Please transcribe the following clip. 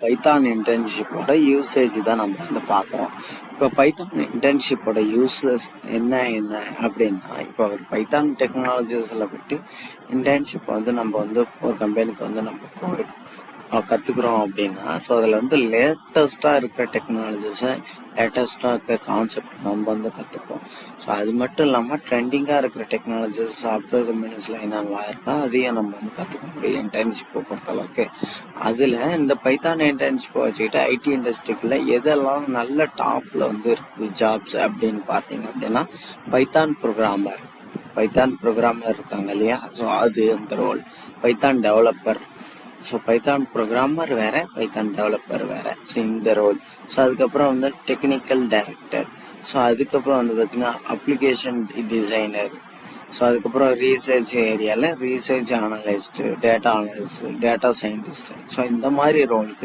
Python இன்டர்ன்ஷிப்போட usage தான் நம்ம வந்து பார்க்குறோம். இப்போ பைத்தான் இன்டர்ன்ஷிப்போட யூசஸ் என்ன அப்படின்னா, இப்போ ஒரு பைத்தான் டெக்னாலஜிஸில் போய்ட்டு இன்டர்ன்ஷிப் வந்து நம்ம வந்து ஒரு கம்பெனிக்கு வந்து நம்ம போய் கற்றுக்குறோம் அப்படின்னா, ஸோ அதில் வந்து லேட்டஸ்ட்டாக இருக்கிற டெக்னாலஜிஸை, லேட்டஸ்ட்டாக இருக்கிற கான்செப்ட் நம்ம வந்து கற்றுப்போம். ஸோ அது மட்டும் இல்லாமல் ட்ரெண்டிங்காக இருக்கிற டெக்னாலஜிஸ் சாஃப்ட்வேர் கம்பெனிஸில் என்னென்னலாம் இருக்கோ அதையும் நம்ம வந்து கற்றுக்க முடியும் இன்டர்ன்ஷிப்பை பொறுத்தளவுக்கு. அதில் இந்த பைத்தான் இன்டர்ன்ஷிப்பை வச்சுக்கிட்டு ஐடி இண்டஸ்ட்ரிக்குள்ள எதெல்லாம் நல்ல டாப்பில் வந்து இருக்குது ஜாப்ஸ் அப்படின்னு பார்த்தீங்க அப்படின்னா, பைத்தான் ப்ரோக்ராமர் இருக்காங்க இல்லையா, ஸோ அது அந்த role. Python developer, so Python programmer வேற, பைத்தான் டெவலப்பர் வேற, ஸோ இந்த ரோல். ஸோ அதுக்கப்புறம் வந்து டெக்னிக்கல் டைரக்டர், ஸோ அதுக்கப்புறம் வந்து பார்த்தீங்கன்னா அப்ளிகேஷன் டிசைனர், ஸோ அதுக்கப்புறம் ரீசர்ச் ஏரியாவில் research analyst, data analyst, data scientist, so இந்த மாதிரி ரோலுக்கு